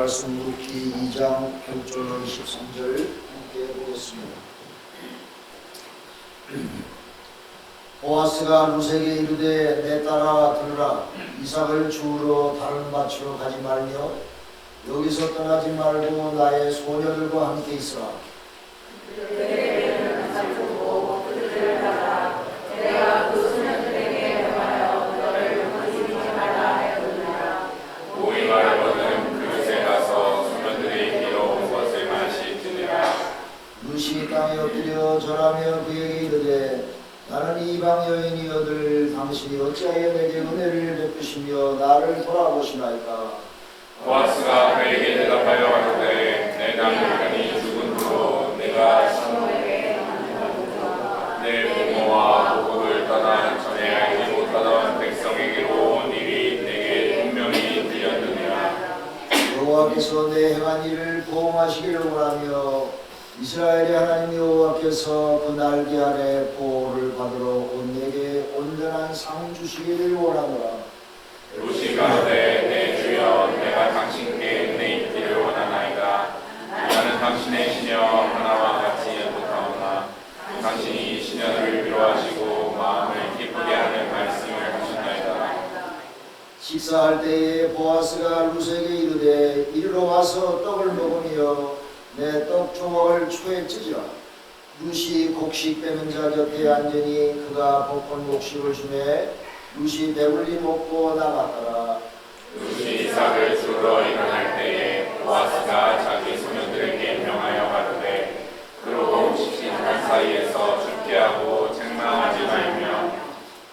말씀 루키 2장 8절 13절 함께 보겠습니다. 보아스가 루세게 이르되 내 딸아 들으라. 이삭을 주우러 다른 밭으로 가지 말며 여기서 떠나지 말고 나의 소녀들과 함께 있으라. 내가 그 소녀들에게 명하여 너를 건드리지 말라 하였느니라. 오이 말고는 그릇에 가서 소녀들이 빌어온 것을 마시지니라. 루시 땅에 엎드려 절하며 그에게 이르되 나는 이방 여인이어들 당신이 어찌하여 내게 은혜를 베푸시며 나를 돌아보시나이까. 보아스가 그에게 대답하여 가로되 내 남편이 죽은 후로 내가 시므에게 내 부모와 고국을 떠나 전에 알지 못하던 백성에게로 온 일이 내게 분명히 들렸느니라. 여호와께서 내 행한 일을 보응하시기를 원하며 이스라엘의 하나님 여호와께서 그 날개 아래 보호를 받으러 온 내게 온전한 상 주시기를 원하노라. 루시 가로되 내 주여 내가 당신께 은혜 입기를 원하나이다. 나는 당신의 시녀 하나와 같이 못하오나 당신이 시녀를 위로하시고 마음을 기쁘게 하는 말씀을 하셨나이다. 식사할 때에 보아스가 루세에게 이르되 이리로 와서 떡을 먹으며 내 떡 조각을 초에 찢으라. 루시 곡식 빼는 자 곁에 앉으니 그가 볶은 곡식을 주매 루시 배불리 먹고 나갔더라. 루시 이삭을 주러 일어날 때에 보아스가 자기 소녀들에게 명하여 가로되 그러고 식신한 사이에서 죽게 하고 책망하지 말며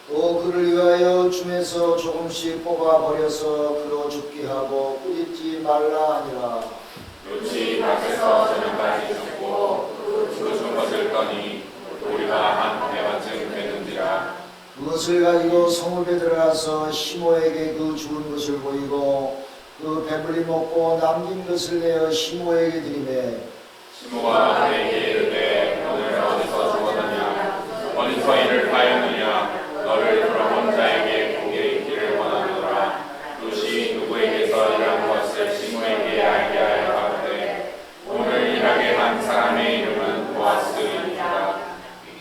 또 그를 위하여 줌에서 조금씩 뽑아 버려서 그로 죽게 하고 꾸짖지 말라 하니라. 루시 밭에서 저녁까지 죽고 그 준 것을 떠니 우리가 한 대만쯤 되는지라. 그것을 가지고 성읍에 들어가서 시모에게 그 죽은 것을 보이고 그 배불리 먹고 남긴 것을 내어 시모에게 드리매 시모가 그에게 이르되 너는 어디서 죽었느냐 어디서 이를 하였느냐 너를 돌아본 자에게 복이 있기를 원하노라. 루시 누구에게서 일한 것을 시모에게 알게 하여 가로되 오늘 일하게 한 사람의 이름은 보아스이니라.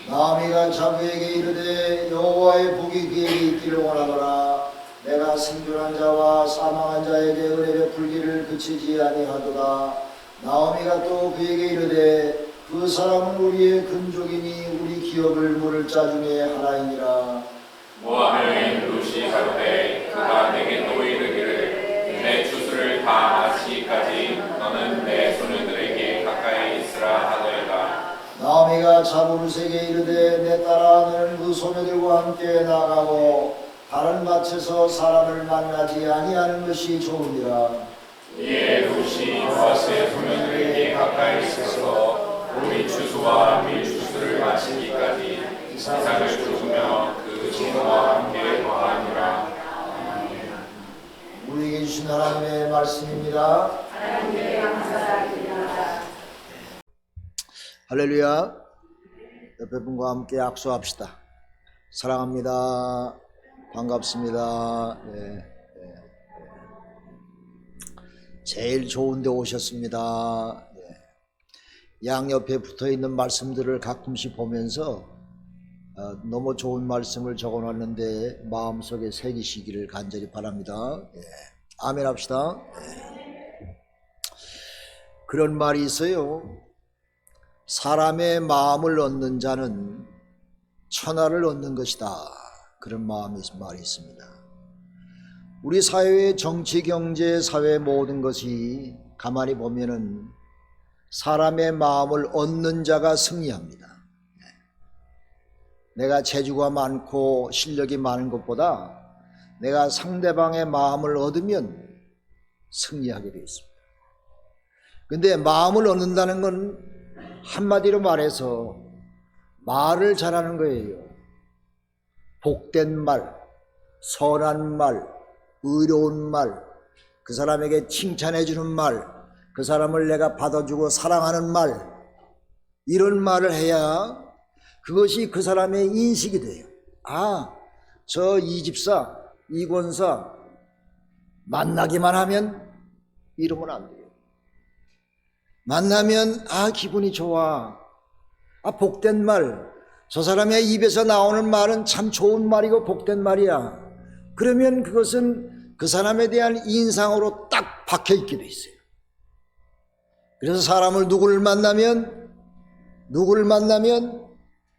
나오미가 자부에게 이르되 여호와의 복이 그에게 있기를 원하노라. 내가 생존한 자와 사망한 자에게 은혜 베풀기를 그치지 아니하도다. 나오미가 또 그에게 이르되 그 사람은 우리의 근족이니 우리 기업을 물을 자 중에 하나이니라. 모압 여인 루시 가로되 그가 내게 또 이르기를 내 추수를 다 마치기까지 너는 내 소녀들에게 가까이 있으라 하더이다. 나오미가 자부르세게 이르되 내 딸아 너는 그 소녀들과 함께 나가고 다른 밭에서 사람을 만나지 아니하는 것이 좋으니라. 이에 루시 보아스의 소녀들에게 가까이 있어서 우리 추수와 밀추수를 마치기까지 이삭을 죽으며 그 친구와 함께 거하니라. 우리에게 주신 하나님의 말씀입니다. 하나님께 감사드립니다. 할렐루야. 옆에 분과 함께 악수합시다. 사랑합니다. 반갑습니다. 제일 좋은 데 오셨습니다. 양옆에 붙어있는 말씀들을 가끔씩 보면서 너무 좋은 말씀을 적어놨는데 마음속에 새기시기를 간절히 바랍니다. 아멘 합시다. 그런 말이 있어요. 사람의 마음을 얻는 자는 천하를 얻는 것이다. 그런 말이 있습니다. 우리 사회의 정치, 경제, 사회 모든 것이 가만히 보면은 사람의 마음을 얻는 자가 승리합니다. 내가 재주가 많고 실력이 많은 것보다 내가 상대방의 마음을 얻으면 승리하게 되어 있습니다. 근데 마음을 얻는다는 건 한마디로 말해서 말을 잘하는 거예요. 복된 말, 선한 말, 의로운 말, 그 사람에게 칭찬해 주는 말, 그 사람을 내가 받아주고 사랑하는 말, 이런 말을 해야 그것이 그 사람의 인식이 돼요. 아, 저 이 집사, 이 권사 만나기만 하면 이러면 안 돼요. 만나면 기분이 좋아. 복된 말. 저 사람의 입에서 나오는 말은 참 좋은 말이고 복된 말이야. 그러면 그것은 그 사람에 대한 인상으로 딱 박혀 있게 돼 있어요. 그래서 사람을 누구를 만나면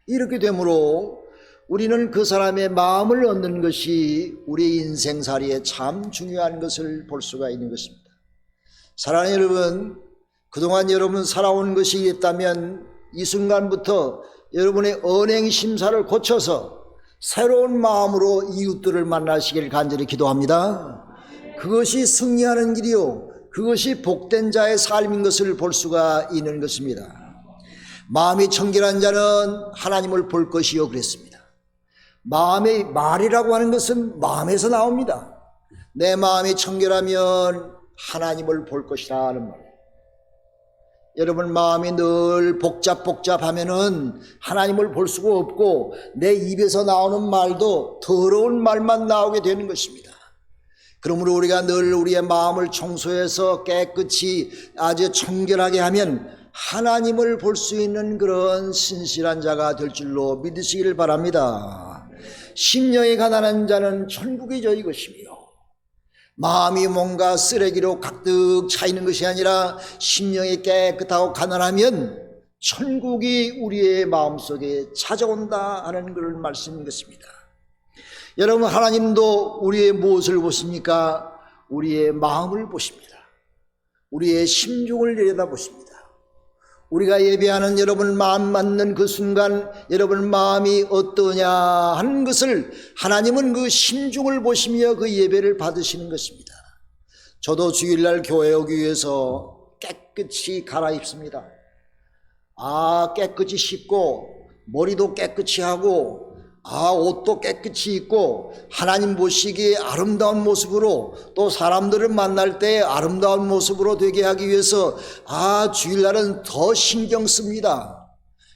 이렇게 되므로 우리는 그 사람의 마음을 얻는 것이 우리 인생살이에 참 중요한 것을 볼 수가 있는 것입니다. 사랑하는 여러분, 그동안 여러분 살아온 것이 있다면 이 순간부터 여러분의 언행 심사를 고쳐서 새로운 마음으로 이웃들을 만나시길 간절히 기도합니다. 그것이 승리하는 길이요, 그것이 복된 자의 삶인 것을 볼 수가 있는 것입니다. 마음이 청결한 자는 하나님을 볼 것이요 그랬습니다. 마음의 말이라고 하는 것은 마음에서 나옵니다. 내 마음이 청결하면 하나님을 볼 것이라 하는 말. 여러분 마음이 늘 복잡하면은 하나님을 볼 수가 없고 내 입에서 나오는 말도 더러운 말만 나오게 되는 것입니다. 그러므로 우리가 늘 우리의 마음을 청소해서 깨끗이 아주 청결하게 하면 하나님을 볼 수 있는 그런 신실한 자가 될 줄로 믿으시길 바랍니다. 심령이 가난한 자는 천국이 저희 것이며 마음이 뭔가 쓰레기로 가득 차 있는 것이 아니라 심령이 깨끗하고 가난하면 천국이 우리의 마음속에 찾아온다 하는 그런 말씀인 것입니다. 여러분 하나님도 우리의 무엇을 보십니까? 우리의 마음을 보십니다. 우리의 심중을 내려다보십니다. 우리가 예배하는 여러분 마음 맞는 그 순간 여러분 마음이 어떠냐 하는 것을 하나님은 그 심중을 보시며 그 예배를 받으시는 것입니다. 저도 주일날 교회 오기 위해서 깨끗이 갈아입습니다. 깨끗이 씻고 머리도 깨끗이 하고 옷도 깨끗이 입고 하나님 보시기에 아름다운 모습으로 또 사람들을 만날 때 아름다운 모습으로 되게 하기 위해서 주일날은 더 신경 씁니다.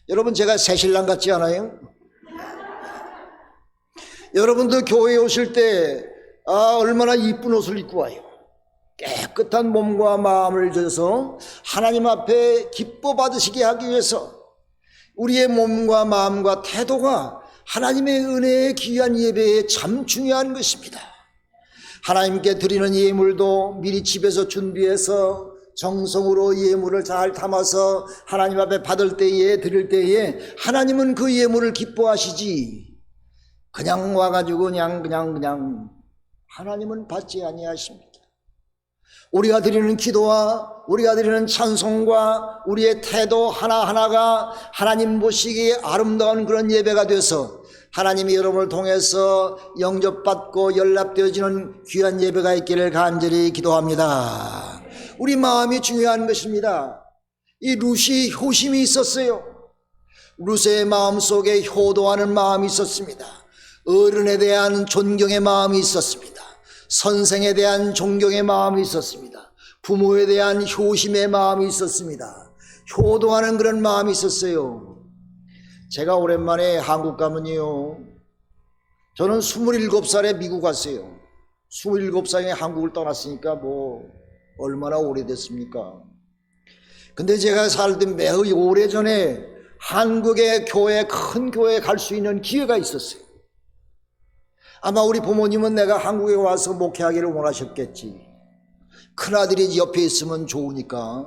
여러분 제가 새신랑 같지 않아요? 여러분도 교회에 오실 때 얼마나 이쁜 옷을 입고 와요. 깨끗한 몸과 마음을 줘서 하나님 앞에 기뻐 받으시게 하기 위해서 우리의 몸과 마음과 태도가 하나님의 은혜에 귀한 예배에 참 중요한 것입니다. 하나님께 드리는 예물도 미리 집에서 준비해서 정성으로 예물을 잘 담아서 하나님 앞에 받을 때에 드릴 때에 하나님은 그 예물을 기뻐하시지 그냥 와가지고 그냥 하나님은 받지 아니하십니다. 우리가 드리는 기도와 우리가 드리는 찬송과 우리의 태도 하나하나가 하나님 보시기에 아름다운 그런 예배가 돼서 하나님이 여러분을 통해서 영접받고 연락되어지는 귀한 예배가 있기를 간절히 기도합니다. 우리 마음이 중요한 것입니다. 이 룻이 효심이 있었어요. 룻의 마음속에 효도하는 마음이 있었습니다. 어른에 대한 존경의 마음이 있었습니다. 선생에 대한 존경의 마음이 있었습니다. 부모에 대한 효심의 마음이 있었습니다. 효도하는 그런 마음이 있었어요. 제가 오랜만에 한국 가면요, 저는 27살에 미국 갔어요. 27살에 한국을 떠났으니까 얼마나 오래됐습니까? 근데 제가 살던 매우 오래전에 한국의 교회, 큰 교회에 갈 수 있는 기회가 있었어요. 아마 우리 부모님은 내가 한국에 와서 목회하기를 원하셨겠지. 큰아들이 옆에 있으면 좋으니까.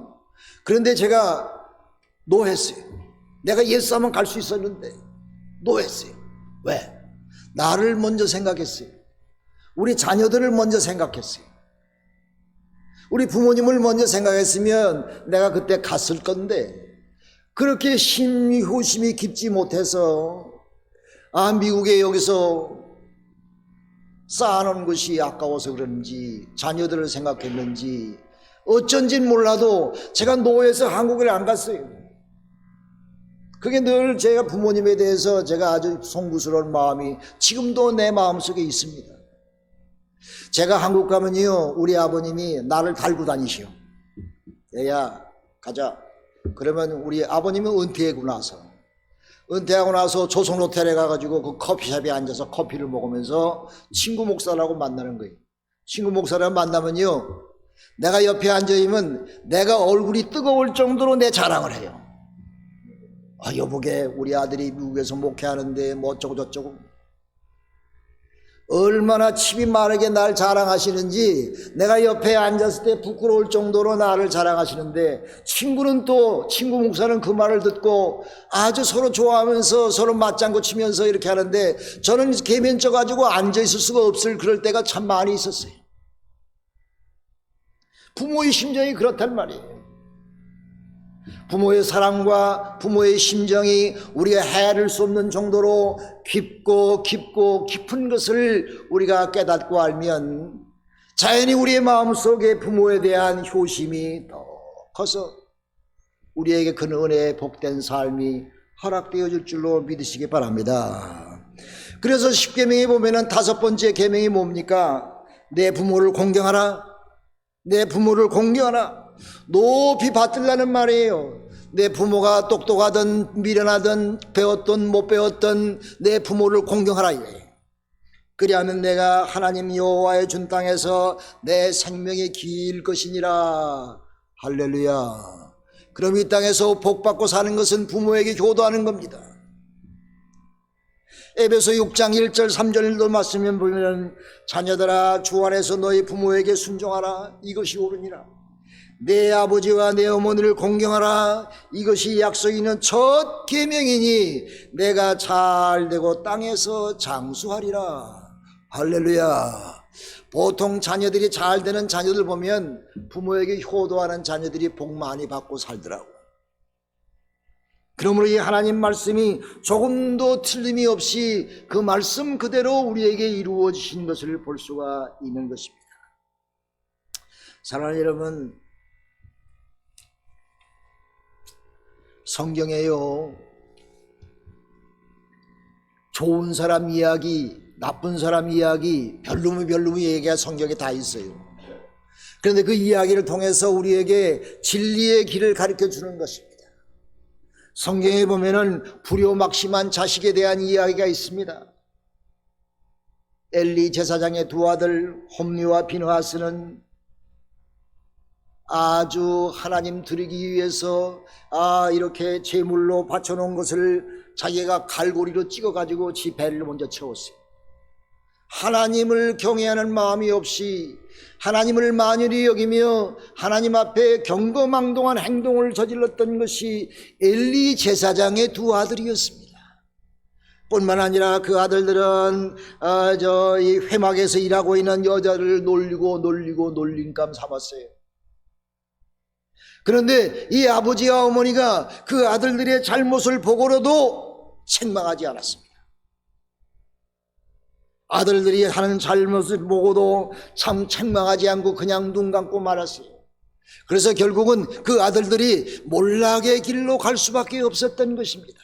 그런데 제가 노했어요. 내가 예수하면 갈 수 있었는데 노했어요. 왜? 나를 먼저 생각했어요. 우리 자녀들을 먼저 생각했어요. 우리 부모님을 먼저 생각했으면 내가 그때 갔을 건데 그렇게 효심이 깊지 못해서 미국에 여기서 쌓아놓은 것이 아까워서 그런지 자녀들을 생각했는지 어쩐진 몰라도 제가 노예해서 한국에 안 갔어요. 그게 늘 제가 부모님에 대해서 제가 아주 송구스러운 마음이 지금도 내 마음속에 있습니다. 제가 한국 가면요 우리 아버님이 나를 달고 다니시오. 얘야 가자. 그러면 우리 아버님은 은퇴하고 나서 조선호텔에 가가지고 그 커피숍에 앉아서 커피를 먹으면서 친구 목사라고 만나는 거예요. 친구 목사라고 만나면요 내가 옆에 앉아있으면 내가 얼굴이 뜨거울 정도로 내 자랑을 해요. 아, 여보게 우리 아들이 미국에서 목회하는데 뭐 어쩌고 저쩌고. 얼마나 칩이 마르게 날 자랑하시는지 내가 옆에 앉았을 때 부끄러울 정도로 나를 자랑하시는데, 친구는 또 친구 목사는 그 말을 듣고 아주 서로 좋아하면서 서로 맞장구 치면서 이렇게 하는데, 저는 개면쪄 가지고 앉아있을 수가 없을 그럴 때가 참 많이 있었어요. 부모의 심정이 그렇단 말이에요. 부모의 사랑과 부모의 심정이 우리가 헤아릴 수 없는 정도로 깊고 깊은 것을 우리가 깨닫고 알면 자연히 우리의 마음속에 부모에 대한 효심이 더 커서 우리에게 그 은혜의 복된 삶이 허락되어질 줄로 믿으시기 바랍니다. 그래서 10계명에 보면은 5번째 계명이 뭡니까? 내 부모를 공경하라. 내 부모를 공경하라. 높이 받들라는 말이에요. 내 부모가 똑똑하든 미련하든 배웠든 못 배웠든 내 부모를 공경하라 이거예요. 그리하면 내가 하나님 여호와의 준 땅에서 내 생명이 길 것이니라. 할렐루야. 그럼 이 땅에서 복받고 사는 것은 부모에게 효도하는 겁니다. 에베소 6장 1절 3절도 말씀을 보면, 자녀들아 주 안에서 너희 부모에게 순종하라. 이것이 옳으니라. 내 아버지와 내 어머니를 공경하라. 이것이 약속 있는 첫 계명이니 내가 잘되고 땅에서 장수하리라. 할렐루야. 보통 자녀들이 잘되는 자녀들 보면 부모에게 효도하는 자녀들이 복 많이 받고 살더라고. 그러므로 이 하나님 말씀이 조금도 틀림이 없이 그 말씀 그대로 우리에게 이루어지신 것을 볼 수가 있는 것입니다. 사랑하는 여러분, 성경에요, 좋은 사람 이야기, 나쁜 사람 이야기, 별로무 얘기가 성경에 다 있어요. 그런데 그 이야기를 통해서 우리에게 진리의 길을 가르쳐 주는 것입니다. 성경에 보면은 불효막심한 자식에 대한 이야기가 있습니다. 엘리 제사장의 두 아들 홈리와 비느하스는 아주 하나님 드리기 위해서 이렇게 제물로 바쳐놓은 것을 자기가 갈고리로 찍어가지고 지 배를 먼저 채웠어요. 하나님을 경외하는 마음이 없이 하나님을 만연히 여기며 하나님 앞에 경거망동한 행동을 저질렀던 것이 엘리 제사장의 두 아들이었습니다. 뿐만 아니라 그 아들들은 이 회막에서 일하고 있는 여자를 놀리고 놀림감 삼았어요. 그런데 이 아버지와 어머니가 그 아들들의 잘못을 보고라도 책망하지 않았습니다. 아들들이 하는 잘못을 보고도 참 책망하지 않고 그냥 눈 감고 말았어요. 그래서 결국은 그 아들들이 몰락의 길로 갈 수밖에 없었던 것입니다.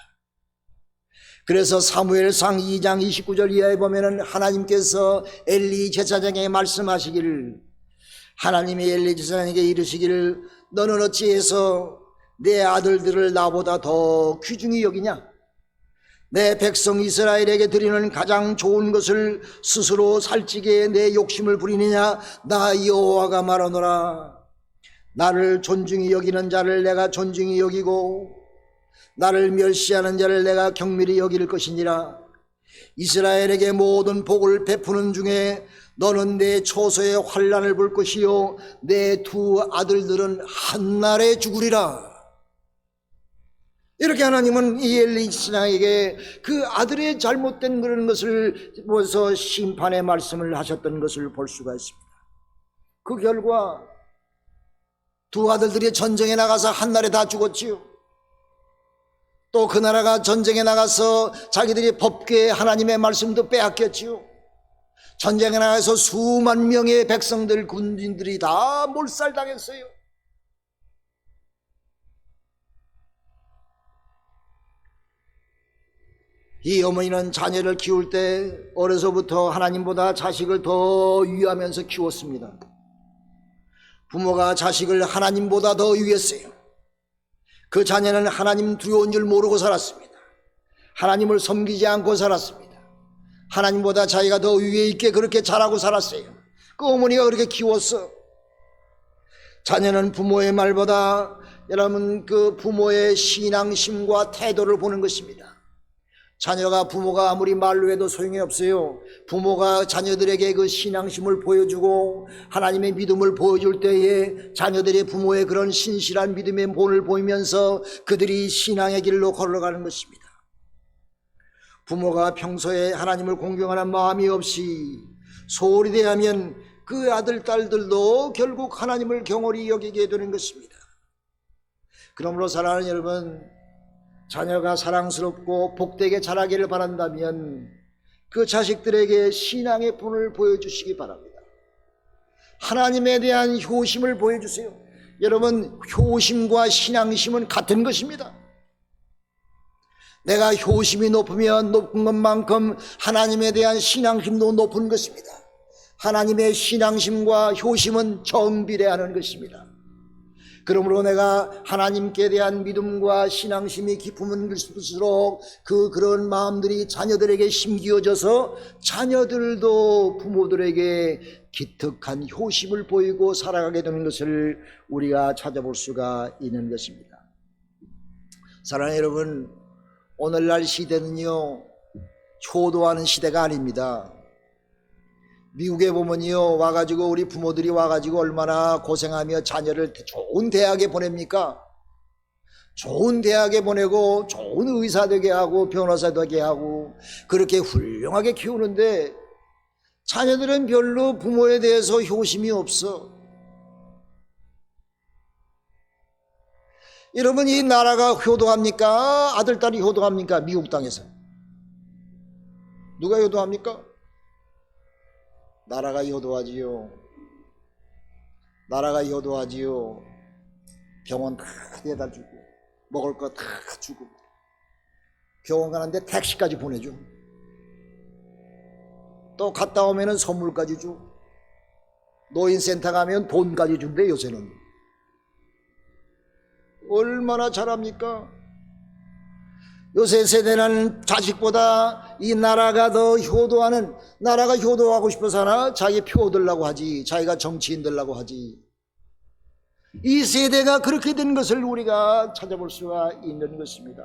그래서 사무엘상 2장 29절 이하에 보면은 하나님께서 엘리 제사장에게 말씀하시기를, 하나님이 엘리 제사장에게 이르시기를, 너는 어찌해서 내 아들들을 나보다 더 귀중히 여기냐? 내 백성 이스라엘에게 드리는 가장 좋은 것을 스스로 살찌게 내 욕심을 부리느냐? 나 여호와가 말하노라. 나를 존중히 여기는 자를 내가 존중히 여기고 나를 멸시하는 자를 내가 경밀히 여길 것이니라. 이스라엘에게 모든 복을 베푸는 중에 너는 내 초소의 환난을 볼 것이요 내 두 아들들은 한날에 죽으리라. 이렇게 하나님은 이 엘리 신앙에게 그 아들의 잘못된 그런 것을 보면서 심판의 말씀을 하셨던 것을 볼 수가 있습니다. 그 결과 두 아들들이 전쟁에 나가서 한날에 다 죽었지요. 또 그 나라가 전쟁에 나가서 자기들이 법궤 하나님의 말씀도 빼앗겼지요. 전쟁에 나가서 수만 명의 백성들, 군인들이 다 몰살당했어요. 이 어머니는 자녀를 키울 때 어려서부터 하나님보다 자식을 더 위하면서 키웠습니다. 부모가 자식을 하나님보다 더 위했어요. 그 자녀는 하나님 두려운 줄 모르고 살았습니다. 하나님을 섬기지 않고 살았습니다. 하나님보다 자기가 더 위에 있게 그렇게 자라고 살았어요. 그 어머니가 그렇게 키웠어. 자녀는 부모의 말보다 여러분 그 부모의 신앙심과 태도를 보는 것입니다. 자녀가 부모가 아무리 말로 해도 소용이 없어요. 부모가 자녀들에게 그 신앙심을 보여주고 하나님의 믿음을 보여줄 때에 자녀들이 부모의 그런 신실한 믿음의 본을 보이면서 그들이 신앙의 길로 걸어가는 것입니다. 부모가 평소에 하나님을 공경하는 마음이 없이 소홀히 대하면 그 아들, 딸들도 결국 하나님을 경홀히 여기게 되는 것입니다. 그러므로 사랑하는 여러분, 자녀가 사랑스럽고 복되게 자라기를 바란다면 그 자식들에게 신앙의 본을 보여주시기 바랍니다. 하나님에 대한 효심을 보여주세요. 여러분, 효심과 신앙심은 같은 것입니다. 내가 효심이 높으면 높은 것만큼 하나님에 대한 신앙심도 높은 것입니다. 하나님의 신앙심과 효심은 정비례하는 것입니다. 그러므로 내가 하나님께 대한 믿음과 신앙심이 깊으면 깊을수록 그런 마음들이 자녀들에게 심기어져서 자녀들도 부모들에게 기특한 효심을 보이고 살아가게 되는 것을 우리가 찾아볼 수가 있는 것입니다. 사랑하는 여러분, 오늘날 시대는요, 효도하는 시대가 아닙니다. 미국에 보면요, 와가지고 우리 부모들이 와가지고 얼마나 고생하며 자녀를 좋은 대학에 보냅니까? 좋은 대학에 보내고 좋은 의사 되게 하고 변호사 되게 하고 그렇게 훌륭하게 키우는데 자녀들은 별로 부모에 대해서 효심이 없어. 여러분, 이 나라가 효도합니까? 아들, 딸이 효도합니까? 미국 땅에서 누가 효도합니까? 나라가 효도하지요. 나라가 효도하지요. 병원 다 데려다 주고 먹을 거 다 주고 병원 가는데 택시까지 보내줘. 또 갔다 오면은 선물까지 줘. 노인센터 가면 돈까지 준대. 요새는 얼마나 잘합니까? 요새 세대는 자식보다 이 나라가 더 효도하는, 나라가 효도하고 싶어서 하나 자기 표 얻으려고 하지, 자기가 정치인 되려고 하지. 이 세대가 그렇게 된 것을 우리가 찾아볼 수가 있는 것입니다.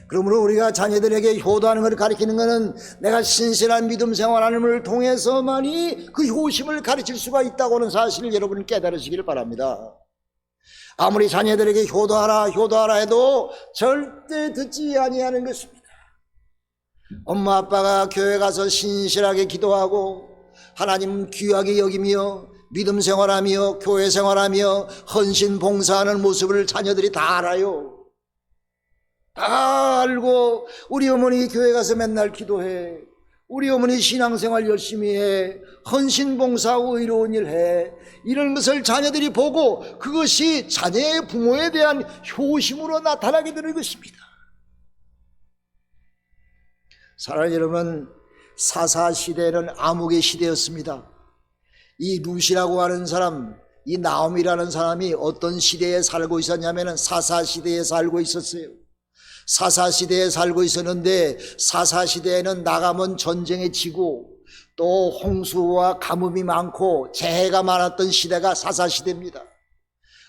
그러므로 우리가 자녀들에게 효도하는 것을 가르치는 것은 내가 신실한 믿음 생활하는 통해서만이 그 효심을 가르칠 수가 있다고 하는 사실을 여러분 깨달으시길 바랍니다. 아무리 자녀들에게 효도하라 해도 절대 듣지 아니하는 것입니다. 엄마 아빠가 교회 가서 신실하게 기도하고 하나님 귀하게 여기며 믿음 생활하며 교회 생활하며 헌신 봉사하는 모습을 자녀들이 다 알아요. 다 알고 우리 어머니 교회 가서 맨날 기도해, 우리 어머니 신앙생활 열심히 해, 헌신봉사하고 의로운 일 해, 이런 것을 자녀들이 보고 그것이 자녀의 부모에 대한 효심으로 나타나게 되는 것입니다. 사랑하는 여러분, 사사시대는 암흑의 시대였습니다. 이 룻이라고 하는 사람, 이 나옴이라는 사람이 어떤 시대에 살고 있었냐면 사사시대에 살고 있었어요. 사사시대에 살고 있었는데 사사시대에는 나가면 전쟁에 지고 또 홍수와 가뭄이 많고 재해가 많았던 시대가 사사시대입니다.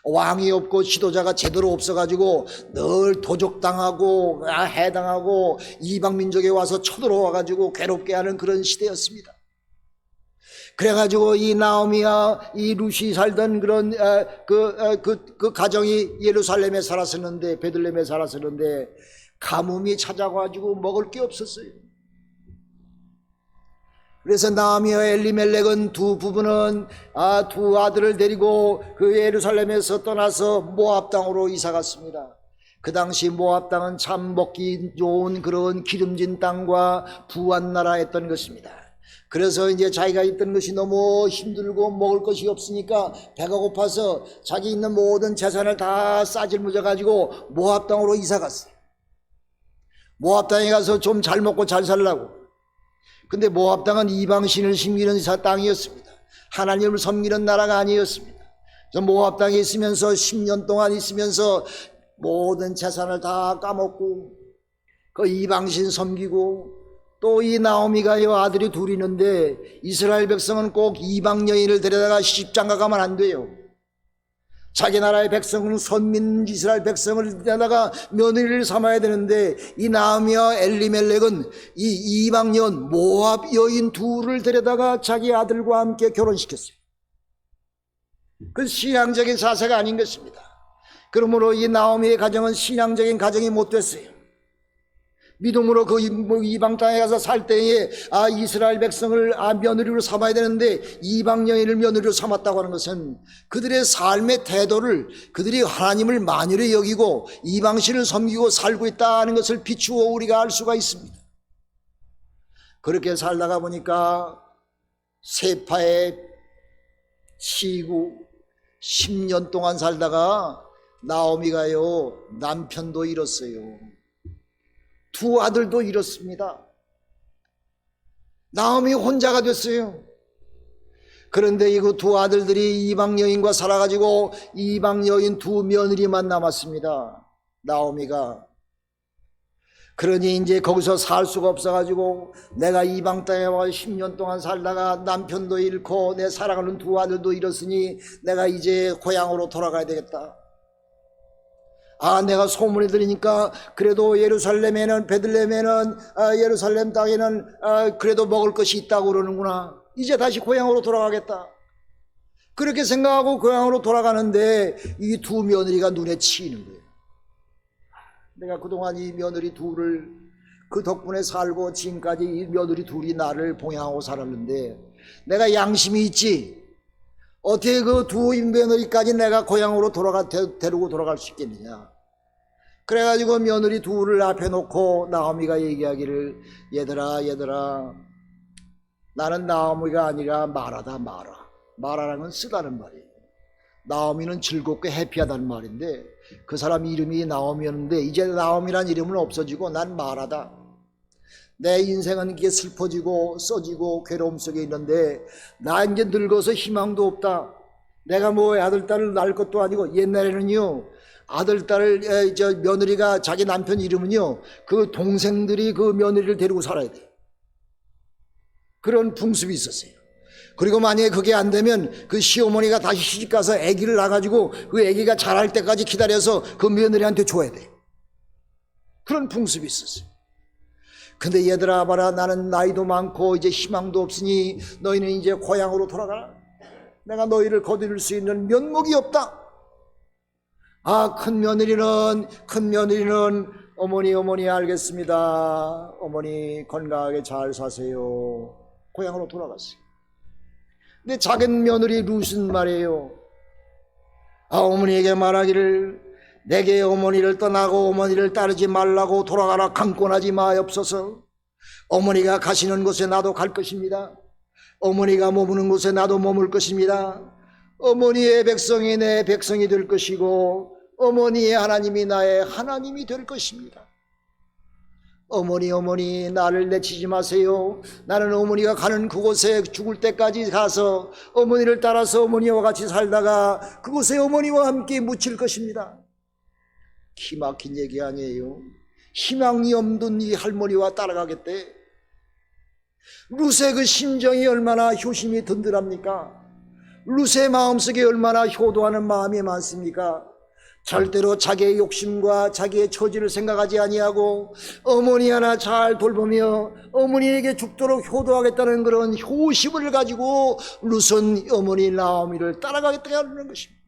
왕이 없고 지도자가 제대로 없어가지고 늘 도적당하고 해당하고 이방민족에 와서 쳐들어와가지고 괴롭게 하는 그런 시대였습니다. 그래가지고 이 나오미와 이 룻이 살던 그런 그 가정이 예루살렘에 살았었는데, 베들레헴에 살았었는데 가뭄이 찾아가지고 먹을 게 없었어요. 그래서 나오미와 엘리멜렉은 두 부부는 두 아들을 데리고 그 예루살렘에서 떠나서 모압 땅으로 이사 갔습니다. 그 당시 모압 땅은 참 먹기 좋은 그런 기름진 땅과 부한 나라였던 것입니다. 그래서 이제 자기가 있던 것이 너무 힘들고 먹을 것이 없으니까 배가 고파서 자기 있는 모든 재산을 다 싸질무져 가지고 모압 땅으로 이사 갔어요. 모압 땅에 가서 좀 잘 먹고 잘 살라고. 근데 모압 땅은 이방신을 섬기는 땅이었습니다. 하나님을 섬기는 나라가 아니었습니다. 그래서 모압 땅에 있으면서 10년 동안 있으면서 모든 재산을 다 까먹고 그 이방신 섬기고, 또 이 나오미가요 아들이 둘이 있는데 이스라엘 백성은 꼭 이방 여인을 데려다가 시집장가 가면 안 돼요. 자기 나라의 백성은 선민 이스라엘 백성을 내다가 며느리를 삼아야 되는데 이 나오미와 엘리멜렉은 이 이방 여인 모압 여인 둘을 데려다가 자기 아들과 함께 결혼시켰어요. 그 신앙적인 자세가 아닌 것입니다. 그러므로 이 나오미의 가정은 신앙적인 가정이 못 됐어요. 믿음으로 그 이방 땅에 가서 살 때에 이스라엘 백성을 며느리로 삼아야 되는데 이방 여인을 며느리로 삼았다고 하는 것은 그들의 삶의 태도를 그들이 하나님을 만연히 여기고 이방신을 섬기고 살고 있다는 것을 비추어 우리가 알 수가 있습니다. 그렇게 살다가 보니까 세파의 시구 10년 동안 살다가 나오미가요 남편도 잃었어요. 두 아들도 잃었습니다. 나오미 혼자가 됐어요. 그런데 이 두 아들들이 이방 여인과 살아가지고 이방 여인 두 며느리만 남았습니다. 나오미가. 그러니 이제 거기서 살 수가 없어가지고 내가 이방 땅에 와 10년 동안 살다가 남편도 잃고 내 사랑하는 두 아들도 잃었으니 내가 이제 고향으로 돌아가야 되겠다. 내가 소문이 들으니까 그래도 예루살렘에는 베들레헴에는 예루살렘 땅에는 그래도 먹을 것이 있다고 그러는구나. 이제 다시 고향으로 돌아가겠다. 그렇게 생각하고 고향으로 돌아가는데 이 두 며느리가 눈에 치이는 거예요. 내가 그동안 이 며느리 둘을 그 덕분에 살고 지금까지 이 며느리 둘이 나를 봉양하고 살았는데 내가 양심이 있지. 어떻게 그 두 며느리까지 내가 고향으로 데리고 돌아갈 수 있겠느냐. 그래가지고 며느리 둘을 앞에 놓고 나오미가 얘기하기를 얘들아 나는 나오미가 아니라 마라다. 마라라는 건 쓰다는 말이에요. 나오미는 즐겁고 해피하다는 말인데 그 사람 이름이 나오미였는데 이제 나오미란 이름은 없어지고 난 마라다. 내 인생은 이게 슬퍼지고 써지고 괴로움 속에 있는데 나 이제 늙어서 희망도 없다. 내가 뭐 아들딸을 낳을 것도 아니고 옛날에는요 아들딸을 며느리가 자기 남편 이름은요 그 동생들이 그 며느리를 데리고 살아야 돼. 그런 풍습이 있었어요. 그리고 만약에 그게 안 되면 그 시어머니가 다시 시집가서 아기를 낳아가지고 그 아기가 자랄 때까지 기다려서 그 며느리한테 줘야 돼. 그런 풍습이 있었어요. 근데 얘들아 봐라, 나는 나이도 많고 이제 희망도 없으니 너희는 이제 고향으로 돌아가라. 내가 너희를 거두릴 수 있는 면목이 없다. 큰 며느리는 어머니 알겠습니다. 어머니 건강하게 잘 사세요. 고향으로 돌아갔어요. 근데 작은 며느리 룻은 말이에요. 어머니에게 말하기를 내게 어머니를 떠나고 어머니를 따르지 말라고 돌아가라 강권하지 마옵소서. 어머니가 가시는 곳에 나도 갈 것입니다. 어머니가 머무는 곳에 나도 머물 것입니다. 어머니의 백성이 내 백성이 될 것이고 어머니의 하나님이 나의 하나님이 될 것입니다. 어머니 나를 내치지 마세요. 나는 어머니가 가는 그곳에 죽을 때까지 가서 어머니를 따라서 어머니와 같이 살다가 그곳에 어머니와 함께 묻힐 것입니다. 기막힌 얘기 아니에요. 희망이 없는 이 할머니와 따라가겠대. 룻의 그 심정이 얼마나 효심이 든든합니까? 룻의 마음속에 얼마나 효도하는 마음이 많습니까? 절대로 자기의 욕심과 자기의 처지를 생각하지 아니하고 어머니 하나 잘 돌보며 어머니에게 죽도록 효도하겠다는 그런 효심을 가지고 룻은 어머니 나오미를 따라가겠다고 하는 것입니다.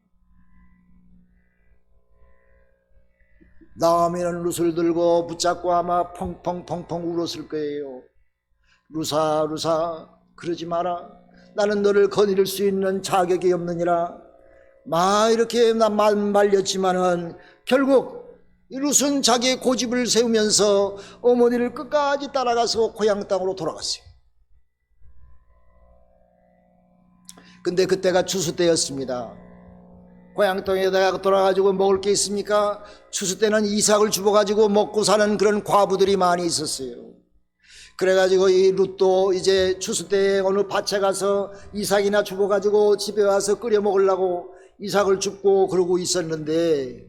나오미는 룻을 들고 붙잡고 아마 펑펑펑펑 울었을 거예요. 룻아 그러지 마라. 나는 너를 거느릴 수 있는 자격이 없느니라. 이렇게 말렸지만은 결국 룻은 자기의 고집을 세우면서 어머니를 끝까지 따라가서 고향 땅으로 돌아갔어요. 근데 그때가 추수 때였습니다. 고향 땅에다가 돌아가지고 먹을 게 있습니까? 추수 때는 이삭을 주워가지고 먹고 사는 그런 과부들이 많이 있었어요. 그래가지고 이 룻도 이제 추수 때 어느 밭에 가서 이삭이나 주워가지고 집에 와서 끓여 먹으려고 이삭을 줍고 그러고 있었는데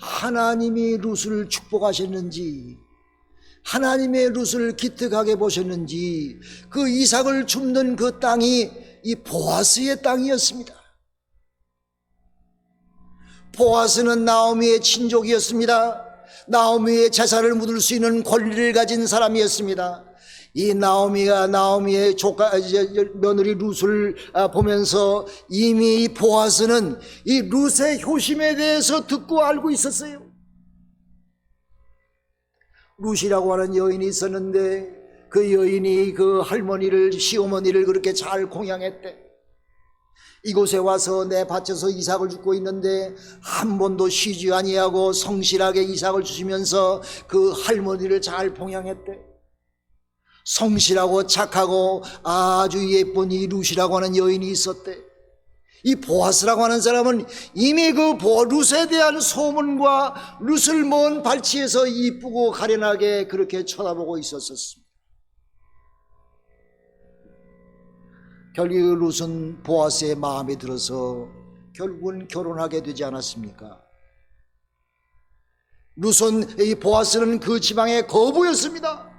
하나님이 룻을 축복하셨는지 하나님의 룻을 기특하게 보셨는지 그 이삭을 줍는 그 땅이 이 보아스의 땅이었습니다. 보아스는 나오미의 친족이었습니다. 나오미의 재산을 묻을 수 있는 권리를 가진 사람이었습니다. 이 나오미가 나오미의 며느리 룻을 보면서 이미 이 보아스는 이 룻의 효심에 대해서 듣고 알고 있었어요. 룻이라고 하는 여인이 있었는데 그 여인이 그 할머니를, 시어머니를 그렇게 잘 공양했대. 이곳에 와서 내 밭에서 이삭을 줍고 있는데 한 번도 쉬지 아니하고 성실하게 이삭을 주시면서 그 할머니를 잘 봉양했대. 성실하고 착하고 아주 예쁜 이 룻이라고 하는 여인이 있었대. 이 보아스라고 하는 사람은 이미 그 룻에 대한 소문과 룻을 먼 발치에서 이쁘고 가련하게 그렇게 쳐다보고 있었습니다. 결국 룻은 보아스의 마음에 들어서 결국은 결혼하게 되지 않았습니까? 룻은, 이 보아스는 그 지방의 거부였습니다.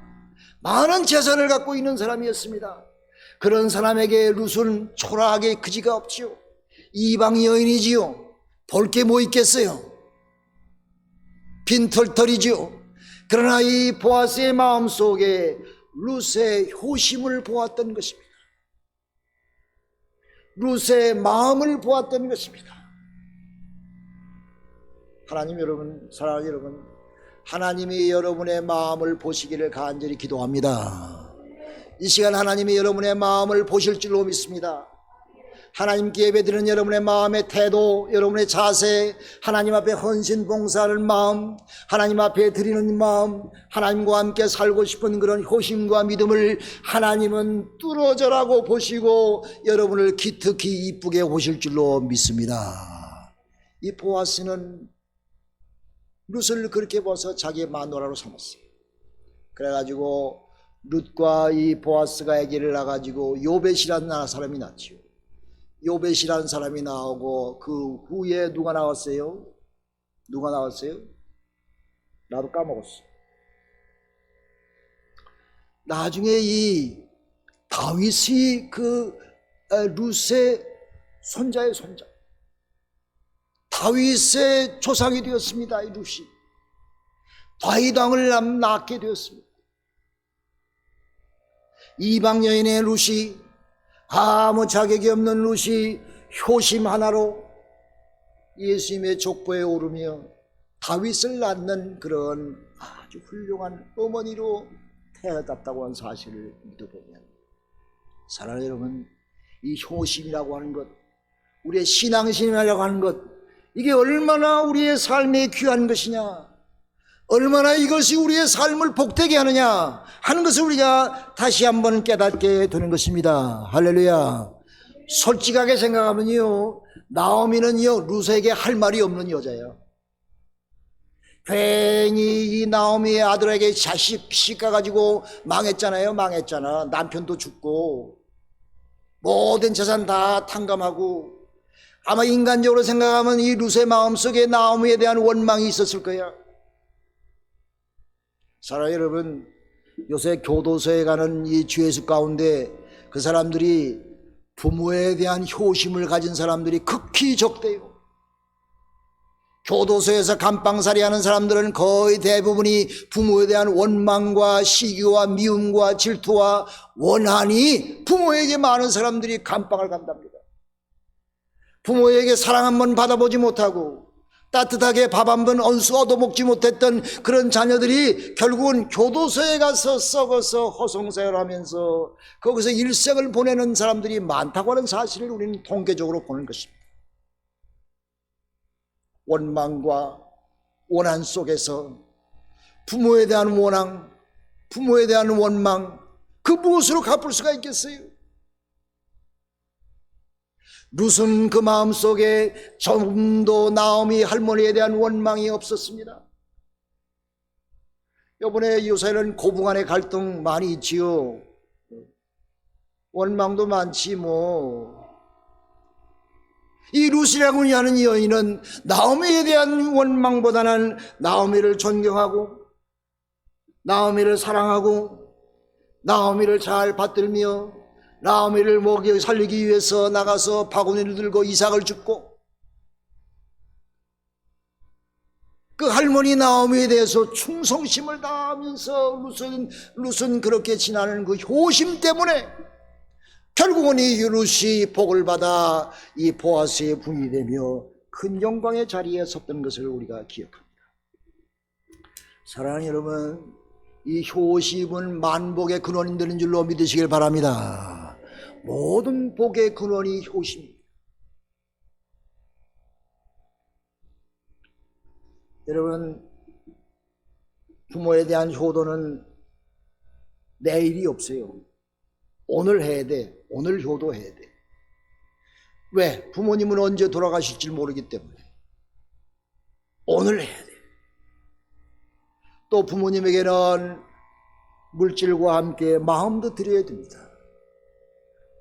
많은 재산을 갖고 있는 사람이었습니다. 그런 사람에게 룻은 초라하게 그지가 없지요. 이방 여인이지요. 볼 게 뭐 있겠어요. 빈털털이지요. 그러나 이 보아스의 마음속에 룻의 효심을 보았던 것입니다. 룻의 마음을 보았던 것입니다. 하나님 여러분, 사랑하는 여러분, 하나님이 여러분의 마음을 보시기를 간절히 기도합니다. 이 시간 하나님이 여러분의 마음을 보실 줄로 믿습니다. 하나님께 예배드리는 여러분의 마음의 태도, 여러분의 자세, 하나님 앞에 헌신 봉사하는 마음, 하나님 앞에 드리는 마음, 하나님과 함께 살고 싶은 그런 효심과 믿음을 하나님은 뚫어져라고 보시고 여러분을 기특히 이쁘게 보실 줄로 믿습니다. 이 보아스는 룻을 그렇게 봐서 자기의 마누라로 삼았어요. 그래가지고 룻과 이 보아스가 아기를 낳아가지고 요벳이라는 사람이 낳지요. 요벳이라는 사람이 나오고 그 후에 누가 나왔어요? 누가 나왔어요? 나도 까먹었어. 나중에 이 다윗이 그 룻의 손자의 손자, 다윗의 조상이 되었습니다. 이 룻이 다윗 왕을 낳게 되었습니다. 이방 여인의 룻이, 아무 자격이 없는 룻이 효심 하나로 예수님의 족보에 오르며 다윗을 낳는 그런 아주 훌륭한 어머니로 태어났다고 하는 사실을 믿어보면, 사랑하는 여러분, 이 효심이라고 하는 것, 우리의 신앙심이라고 하는 것, 이게 얼마나 우리의 삶에 귀한 것이냐, 얼마나 이것이 우리의 삶을 복되게 하느냐 하는 것을 우리가 다시 한번 깨닫게 되는 것입니다. 할렐루야. 솔직하게 생각하면요, 나오미는요 룻에게 할 말이 없는 여자예요. 괜히 이 나오미의 아들에게 자식 가가지고 망했잖아요. 망했잖아. 남편도 죽고 모든 재산 다 탕감하고, 아마 인간적으로 생각하면 이 룻의 마음속에 나오미에 대한 원망이 있었을 거야. 사랑하는 여러분, 요새 교도소에 가는 이 주예수 가운데 그 사람들이 부모에 대한 효심을 가진 사람들이 극히 적대요. 교도소에서 감방살이 하는 사람들은 거의 대부분이 부모에 대한 원망과 시기와 미움과 질투와 원한이 부모에게 많은 사람들이 감방을 간답니다. 부모에게 사랑 한번 받아보지 못하고 따뜻하게 밥 한 번 얻어먹지 못했던 그런 자녀들이 결국은 교도소에 가서 썩어서 허송세월하면서 거기서 일생을 보내는 사람들이 많다고 하는 사실을 우리는 통계적으로 보는 것입니다. 원망과 원한 속에서 부모에 대한 원한, 부모에 대한 원망, 그 무엇으로 갚을 수가 있겠어요? 룻은 그 마음속에 좀도 나오미 할머니에 대한 원망이 없었습니다. 이번에 요새는 고부간의 갈등 많이 있지요. 원망도 많지 뭐. 이 룻이라고 하는 여인은 나오미에 대한 원망보다는 나오미를 존경하고 나오미를 사랑하고 나오미를 잘 받들며 나오미를 먹여 살리기 위해서 나가서 바구니를 들고 이삭을 줍고, 그 할머니 나오미에 대해서 충성심을 다하면서 룻은 그렇게 지나는 그 효심 때문에 결국은 이 룻이 복을 받아 이 보아스의 부인이 되며 큰 영광의 자리에 섰던 것을 우리가 기억합니다. 사랑하는 여러분, 이 효심은 만복의 근원이 되는 줄로 믿으시길 바랍니다. 모든 복의 근원이 효심입니다. 여러분, 부모에 대한 효도는 내일이 없어요. 오늘 해야 돼. 오늘 효도해야 돼. 왜? 부모님은 언제 돌아가실지 모르기 때문에 오늘 해야 돼. 또 부모님에게는 물질과 함께 마음도 드려야 됩니다.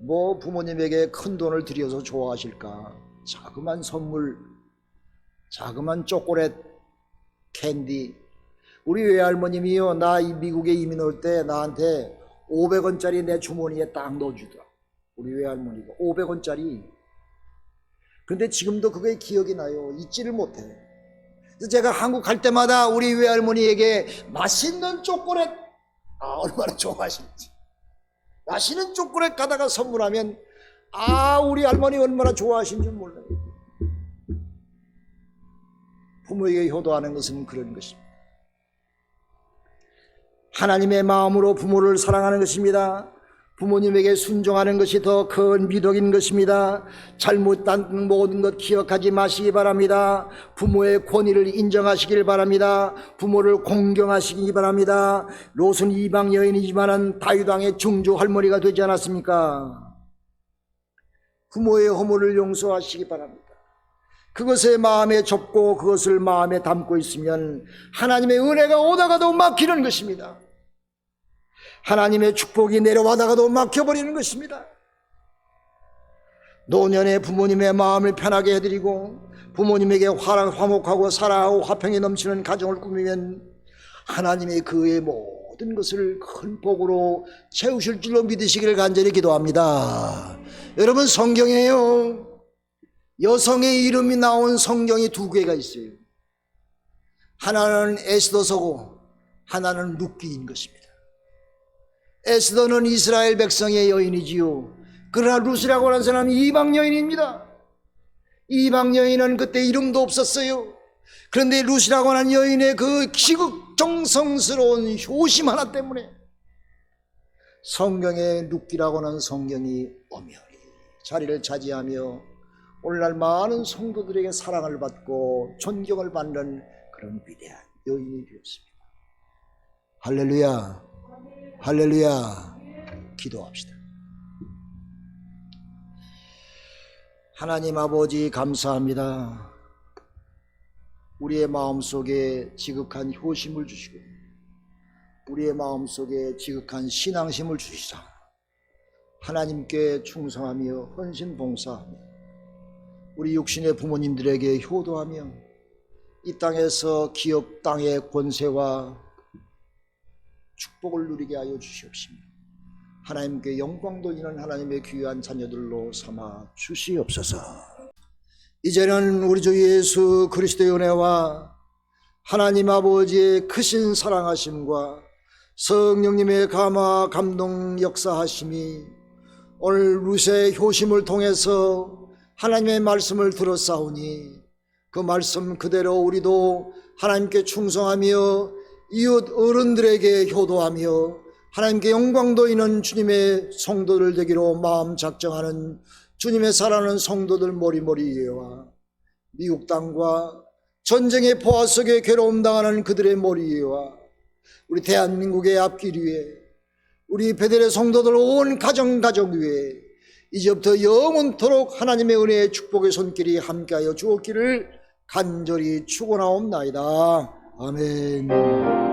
뭐 부모님에게 큰 돈을 드려서 좋아하실까? 자그만 선물, 자그만 초콜릿, 캔디. 우리 외할머님이요, 나 미국에 이민 올 때 나한테 500원짜리 내 주머니에 딱 넣어주더라. 우리 외할머니가 500원짜리. 근데 지금도 그게 기억이 나요. 잊지를 못해. 그래서 제가 한국 갈 때마다 우리 외할머니에게 맛있는 초콜릿, 얼마나 좋아하실지, 맛있는 초콜릿 가다가 선물하면 우리 할머니 얼마나 좋아하신 줄 몰라요. 부모에게 효도하는 것은 그런 것입니다. 하나님의 마음으로 부모를 사랑하는 것입니다. 부모님에게 순종하는 것이 더 큰 미덕인 것입니다. 잘못한 모든 것 기억하지 마시기 바랍니다. 부모의 권위를 인정하시길 바랍니다. 부모를 공경하시기 바랍니다. 롯은 이방 여인이지만 다윗 왕의 증조 할머니가 되지 않았습니까? 부모의 허물을 용서하시기 바랍니다. 그것에 마음에 접고 그것을 마음에 담고 있으면 하나님의 은혜가 오다가도 막히는 것입니다. 하나님의 축복이 내려와다가도 막혀버리는 것입니다. 노년에 부모님의 마음을 편하게 해드리고 부모님에게 화목하고 사랑하고 화평이 넘치는 가정을 꾸미면 하나님의 그의 모든 것을 큰 복으로 채우실 줄로 믿으시기를 간절히 기도합니다. 여러분, 성경에요, 여성의 이름이 나온 성경이 2개가 있어요. 하나는 에스더서고 하나는 룻기인 것입니다. 에스더는 이스라엘 백성의 여인이지요. 그러나 룻이라고 하는 사람은 이방 여인입니다. 이방 여인은 그때 이름도 없었어요. 그런데 룻이라고 하는 여인의 그 지극정성스러운 효심 하나 때문에 성경에 룻기라고 하는 성경이 엄연히 자리를 차지하며 오늘날 많은 성도들에게 사랑을 받고 존경을 받는 그런 위대한 여인이 되었습니다. 할렐루야, 할렐루야. 기도합시다. 하나님 아버지, 감사합니다. 우리의 마음속에 지극한 효심을 주시고 우리의 마음속에 지극한 신앙심을 주시사 하나님께 충성하며 헌신 봉사하며 우리 육신의 부모님들에게 효도하며 이 땅에서 기업 땅의 권세와 축복을 누리게 하여 주시옵시며 하나님께 영광 돌리는 하나님의 귀한 자녀들로 삼아 주시옵소서. 이제는 우리 주 예수 그리스도의 은혜와 하나님 아버지의 크신 사랑하심과 성령님의 감화 감동 역사하심이 오늘 룻의 효심을 통해서 하나님의 말씀을 들었사오니 그 말씀 그대로 우리도 하나님께 충성하며 이웃 어른들에게 효도하며 하나님께 영광 돌리는 주님의 성도들 되기로 마음 작정하는 주님의 사랑하는 성도들 머리머리에와 미국 땅과 전쟁의 포화 속에 괴로움 당하는 그들의 머리에와 우리 대한민국의 앞길 위에 우리 베델의 성도들 온 가정 위에 이제부터 영원토록 하나님의 은혜의 축복의 손길이 함께하여 주었기를 간절히 축원하옵나이다. 아멘.